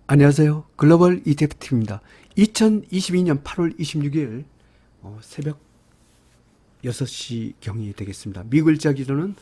안녕하세요. 글로벌 ETFT입니다. 2022년 8월 26일 새벽 6시경이 되겠습니다. 미국 일자 기준은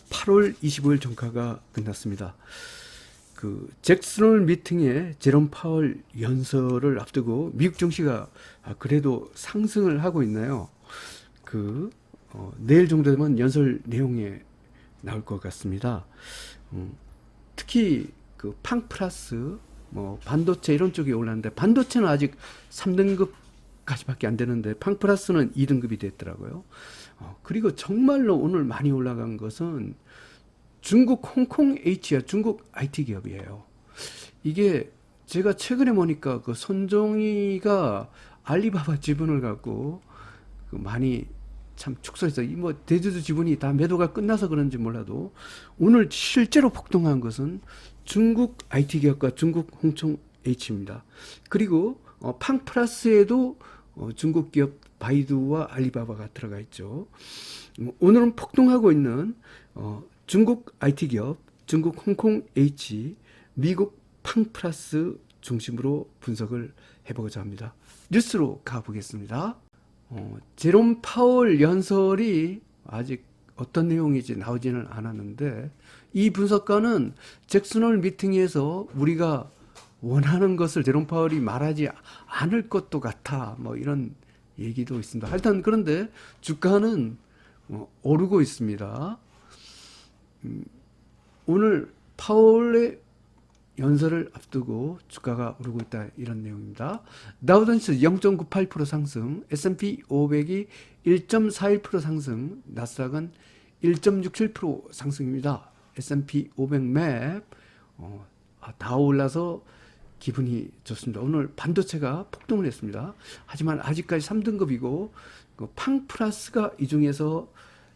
8월 25일 종가가 끝났습니다. 잭슨 홀 미팅에 제롬 파월 연설을 앞두고 미국 증시가 그래도 상승을 하고 있나요? 내일 정도 되면 연설 내용에 나올 것 같습니다. 특히 팡 플러스 반도체 이런 쪽이 올랐는데, 반도체는 아직 3등급까지밖에 안 되는데 팡 플러스는 2등급이 됐더라고요. 그리고 정말로 오늘 많이 올라간 것은 중국 홍콩 H야, 중국 IT 기업이에요. 이게 제가 최근에 보니까 손정희가 알리바바 지분을 갖고 많이 참 축소해서 대주주 지분이 다 매도가 끝나서 그런지 몰라도 오늘 실제로 폭등한 것은 중국 IT 기업과 중국 홍콩 H입니다. 그리고 팡 플러스에도 중국 기업 바이두와 알리바바가 들어가 있죠. 오늘은 폭등하고 있는 중국 IT 기업, 중국 홍콩 H, 미국 팡 플러스 중심으로 분석을 해보고자 합니다. 뉴스로 가보겠습니다. 제롬 파월 연설이 아직 어떤 내용인지 나오지는 않았는데, 이 분석가는 잭슨 홀 미팅에서 우리가 원하는 것을 제롬 파월이 말하지 않을 것도 같아, 이런 얘기도 있습니다. 하여튼 그런데 주가는 오르고 있습니다. 오늘 파월의 연설을 앞두고 주가가 오르고 있다, 이런 내용입니다. 다우존스 0.98% 상승, S&P 500이 1.41% 상승, 나스닥은 1.67% 상승입니다. S&P 500 맵 다 올라서 기분이 좋습니다. 오늘 반도체가 폭등을 했습니다. 하지만 아직까지 3등급이고 팡 플러스가 이 중에서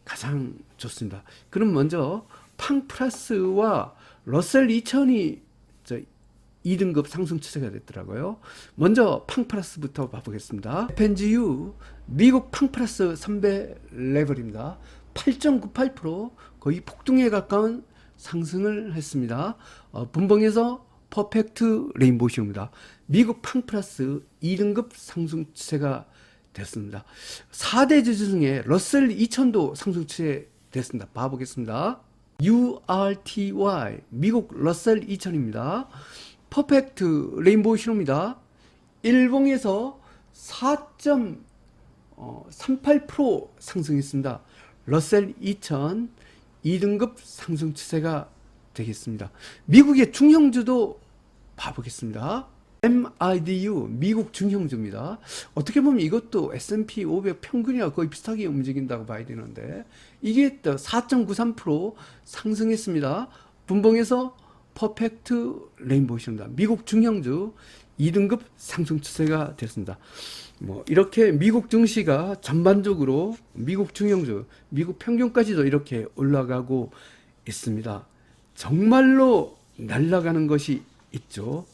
가장 좋습니다. 그럼 먼저 팡 플러스와 러셀 2000이 2등급 상승 추세가 됐더라고요. 먼저 팡 플러스부터 봐보겠습니다. 펜지유 미국 팡 플러스 선배 레벨입니다. 8.98% 거의 폭등에 가까운 상승을 했습니다. 분봉에서 퍼펙트 레인보우입니다. 미국 팡 플러스 2등급 상승 추세가 됐습니다. 4대 지수 중에 러셀 2000도 상승 추세 됐습니다. 봐보겠습니다. URTY 미국 러셀 2000입니다. 퍼펙트 레인보우 신호입니다. 일봉에서 4.38% 상승했습니다. 러셀 2000 2등급 상승 추세가 되겠습니다. 미국의 중형주도 봐보겠습니다. MIDU 미국 중형주입니다. 어떻게 보면 이것도 S&P 500 평균이랑 거의 비슷하게 움직인다고 봐야 되는데, 이게 또 4.93% 상승했습니다. 분봉에서 퍼펙트 레인보우입니다. 미국 중형주 2등급 상승 추세가 됐습니다. 이렇게 미국 증시가 전반적으로 미국 중형주, 미국 평균까지도 이렇게 올라가고 있습니다. 정말로 날아가는 것이 있죠.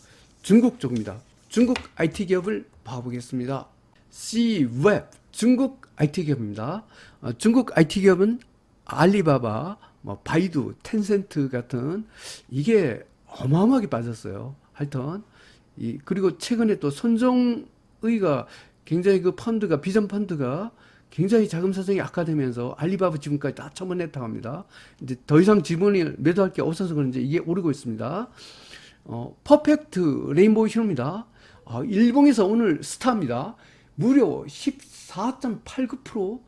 중국 쪽입니다. 중국 IT 기업을 봐보겠습니다. C웹 중국 IT 기업입니다. 중국 IT 기업은 알리바바, 바이두, 텐센트 같은 이게 어마어마하게 빠졌어요. 하여튼 그리고 최근에 또 손정의가 굉장히 펀드가 비전 펀드가 굉장히 자금 사정이 악화되면서 알리바바 지분까지 다 처분했다고 합니다. 이제 더 이상 지분을 매도할 게 없어서 그런지 이게 오르고 있습니다. 퍼펙트 레인보우 신호입니다. 일봉에서 오늘 스타입니다. 무려 14.89%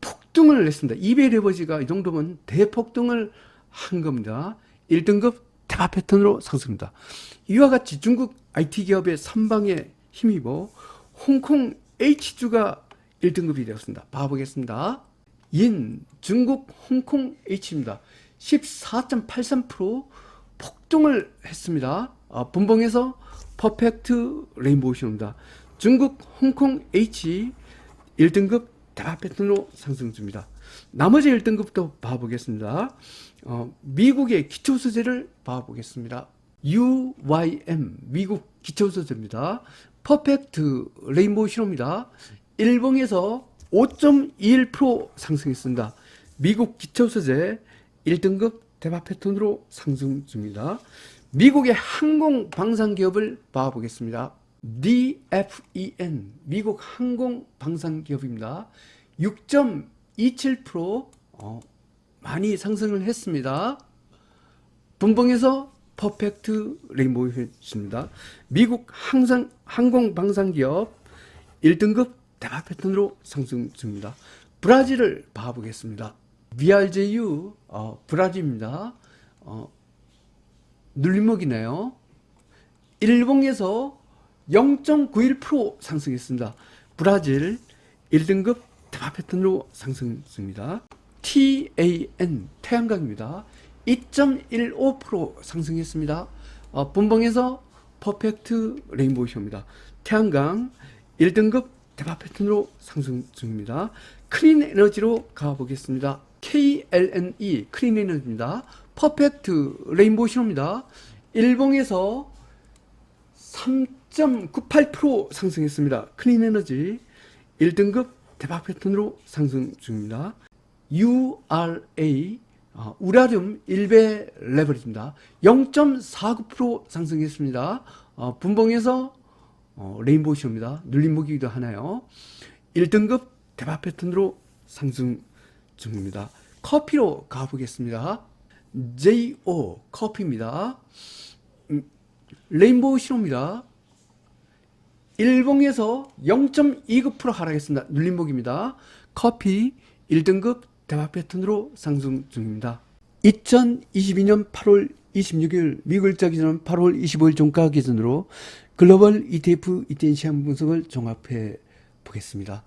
폭등을 했습니다. 이베이 레버지가 이 정도면 대폭등을 한 겁니다. 1등급 대박 패턴으로 상승합니다. 이와 같이 중국 IT 기업의 선방에 힘입어 홍콩 H주가 1등급이 되었습니다. 봐보겠습니다. 중국 홍콩 H입니다. 14.83% 폭등을 했습니다. 분봉에서 퍼펙트 레인보우 신호입니다. 중국 홍콩 H 1등급 대박 패턴으로 상승 중입니다. 나머지 1등급도 봐보겠습니다. 미국의 기초소재를 봐보겠습니다. UYM 미국 기초소재입니다. 퍼펙트 레인보우 신호입니다. 일봉에서 5.21% 상승했습니다. 미국 기초소재 1등급 대박 패턴으로 상승 중입니다. 미국의 항공 방산 기업을 봐보겠습니다. DFEN, 미국 항공 방산 기업입니다. 6.27% 많이 상승을 했습니다. 분봉에서 퍼펙트 레인보우였습니다. 미국 항공 방산 기업 1등급 대박 패턴으로 상승 중입니다. 브라질을 봐보겠습니다. VRJU 브라질입니다. 눌림목이네요. 일봉에서 0.91% 상승했습니다. 브라질 1등급 대박 패턴으로 상승 중입니다. TAN 태양광입니다. 2.15% 상승했습니다. 분봉에서 퍼펙트 레인보우쇼입니다. 태양광 1등급 대박 패턴으로 상승 중입니다. 클린 에너지로 가보겠습니다. KLNE 클린 에너지입니다. 퍼펙트 레인보우 신호입니다. 일봉에서 3.98% 상승했습니다. 클린 에너지 1등급 대박 패턴으로 상승 중입니다. URA 우라륨 1배 레버리지입니다. 0.49% 상승했습니다. 분봉에서 레인보우 신호입니다. 눌림목이기도 하나요. 1등급 대박 패턴으로 상승 중입니다. 커피로 가보겠습니다. JO 커피입니다. 레인보우 신호입니다. 일봉에서 0.29% 하락했습니다. 눌림목입니다. 커피 1등급 대박 패턴으로 상승 중입니다. 2022년 8월 26일 미국 일자 기준 8월 25일 종가 기준으로 글로벌 ETF 이태인 시장 분석을 종합해 보겠습니다.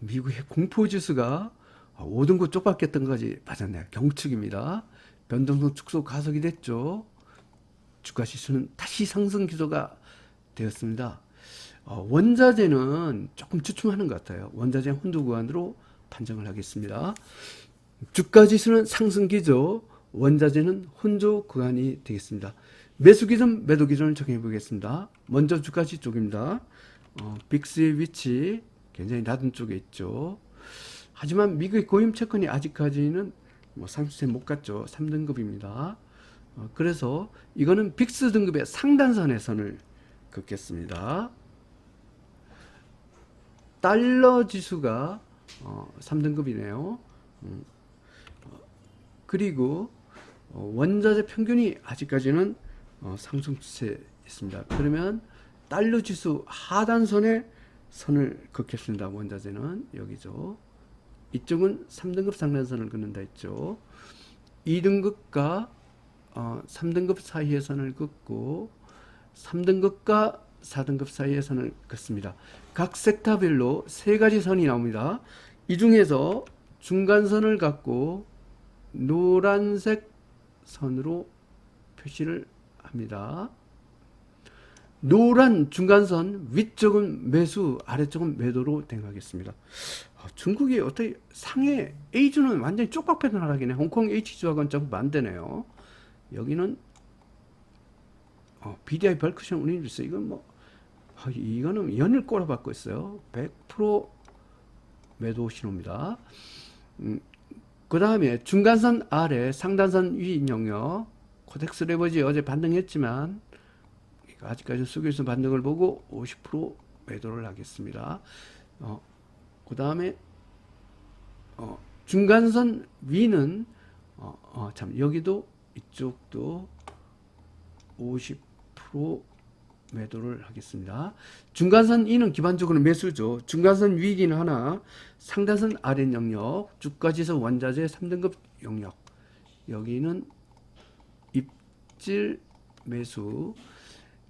미국의 공포지수가 5등급 쪽박했던 것까지 맞았네요. 경축입니다. 변동성 축소 가속이 됐죠. 주가 지수는 다시 상승 기조가 되었습니다. 원자재는 조금 주춤하는 것 같아요. 원자재 혼조 구간으로 판정을 하겠습니다. 주가 지수는 상승 기조, 원자재는 혼조 구간이 되겠습니다. 매수 기준, 매도 기준을 정해 보겠습니다. 먼저 주가 지수 쪽입니다. 빅스의 위치 굉장히 낮은 쪽에 있죠. 하지만 미국의 고임 채권이 아직까지는 상승세 못 갔죠. 3등급입니다. 그래서 이거는 빅스 등급의 상단선의 선을 긋겠습니다. 달러 지수가 3등급이네요. 그리고 원자재 평균이 아직까지는 상승 추세에 있습니다. 그러면 달러 지수 하단선에 선을 긋겠습니다. 원자재는 여기죠. 이쪽은 3등급 상단선을 긋는다 했죠. 2등급과 3등급 사이의 선을 긋고 3등급과 4등급 사이의 선을 긋습니다. 각 섹터별로 세 가지 선이 나옵니다. 이 중에서 중간선을 갖고 노란색 선으로 표시를 합니다. 노란 중간선 위쪽은 매수, 아래쪽은 매도로 대응하겠습니다. 중국이 어떻게 상해 A주는 완전히 쪽박 패턴 하락이네. 홍콩 H주하고는 좀 반대네요. 여기는 BDI 벌크션 운임지수 이건 이거는 연일 꼬라박고 있어요. 100% 매도 신호입니다. 그 다음에 중간선 아래 상단선 위 영역 코덱스 레버지 어제 반등했지만 아직까지 수교에서 반등을 보고 50% 매도를 하겠습니다. 그 다음에 중간선 위는 여기도 이쪽도 50% 매도를 하겠습니다. 중간선 위는 기본적으로 매수죠. 중간선 위기는 하나, 상단선 아래 영역, 주가지수 원자재 3등급 영역, 여기는 입질 매수,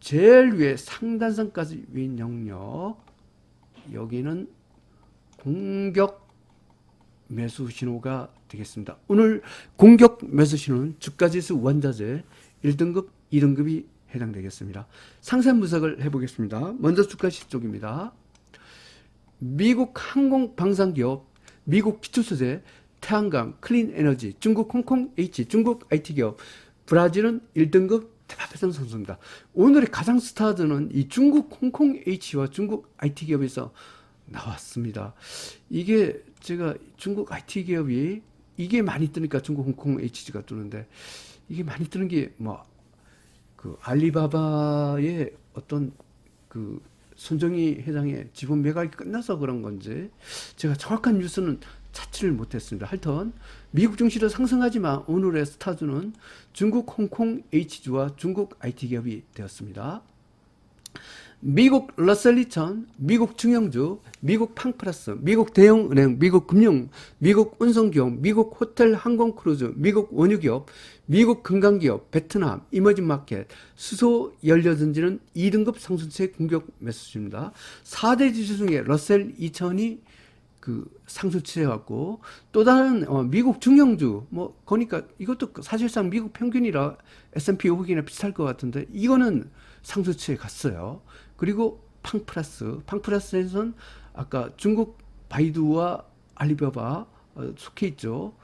제일 위에 상단선까지 위 영역, 여기는 공격 매수 신호가 되겠습니다. 오늘 공격 매수 신호는 주가지수 원자재 1등급, 2등급이 해당되겠습니다. 상세 분석을 해보겠습니다. 먼저 주가지수 쪽입니다. 미국 항공 방산기업, 미국 기초소재, 태양광, 클린 에너지, 중국 홍콩 H, 중국 IT 기업, 브라질은 1등급 대박 패턴 선수입니다. 오늘의 가장 스타드는 이 중국 홍콩 H와 중국 IT 기업에서 나왔습니다. 이게 제가 중국 IT 기업이 이게 많이 뜨니까 중국 홍콩 HG가 뜨는데 이게 많이 뜨는 게 그 알리바바의 어떤 그 손정희 회장의 지분 매각이 끝나서 그런 건지 제가 정확한 뉴스는 찾지를 못했습니다. 하여튼 미국 증시도 상승하지만 오늘의 스타주는 중국 홍콩 H주와 중국 IT 기업이 되었습니다. 미국 러셀 2000, 미국 중형주, 미국 팡플러스, 미국 대형은행, 미국 금융, 미국 운송기업, 미국 호텔 항공크루즈, 미국 원유기업, 미국 금강기업, 베트남, 이머징마켓, 수소 연료전지는 2등급 상승세 공격 매수입니다. 4대 지수 중에 러셀 2000이 그 상승치해갖고 또 다른 미국 중형주 뭐 그러니까 이것도 사실상 미국 평균이라 S&P 500이나 비슷할 것 같은데 이거는 상승치에 갔어요. 그리고 팡플러스에서는 아까 중국 바이두와 알리바바 속해 있죠.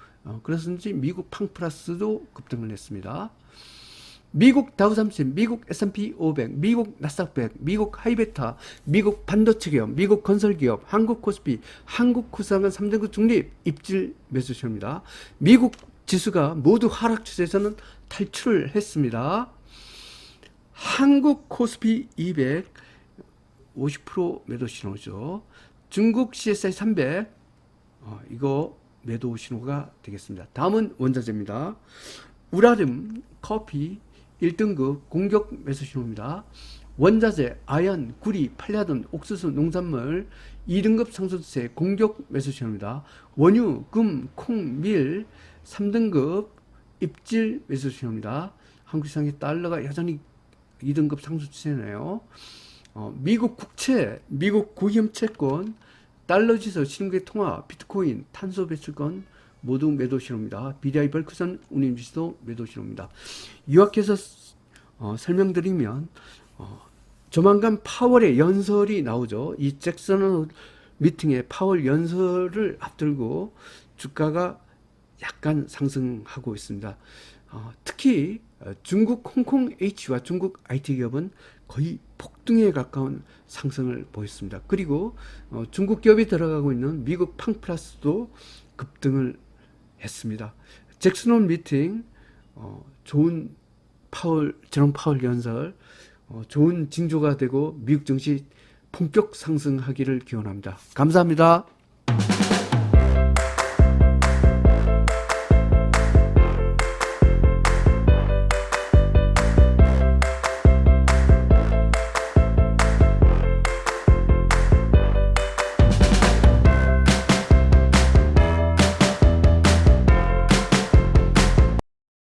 그래서인지 미국 팡플러스도 급등을 했습니다. 미국 다우삼십, 미국 S&P 500, 미국 나스닥 100, 미국 하이베타, 미국 반도체 기업, 미국 건설기업, 한국 코스피, 한국 코스닥은 3등급 중립 입질 매수시입니다. 미국 지수가 모두 하락 추세에서는 탈출을 했습니다. 한국 코스피 200 50% 매도 신호죠. 중국 CSI 300 이거 매도 신호가 되겠습니다. 다음은 원자재입니다. 우라름 커피 1등급 공격 매수 신호입니다. 원자재, 아연, 구리, 팔라돈, 옥수수, 농산물 2등급 상승세 공격 매수 신호입니다. 원유, 금, 콩, 밀 3등급 입질 매수 신호입니다. 한국 시장의 달러가 여전히 2등급 상승 추세네요. 미국 국채, 미국 고위험 채권, 달러 지수, 신흥계 통화, 비트코인, 탄소 배출권 모두 매도 신호입니다. BDI 벌크선 운임 지수도 매도 신호입니다. 요약해서 설명드리면 조만간 파월의 연설이 나오죠. 이 잭슨 미팅에 파월 연설을 앞두고 주가가 약간 상승하고 있습니다. 특히 중국 홍콩 H와 중국 IT 기업은 거의 폭등에 가까운 상승을 보였습니다. 그리고 중국 기업이 들어가고 있는 미국 팡플러스도 급등을 했습니다. 잭슨 미팅 좋은 제롬 파월 연설 좋은 징조가 되고 미국 증시 본격 상승하기를 기원합니다. 감사합니다.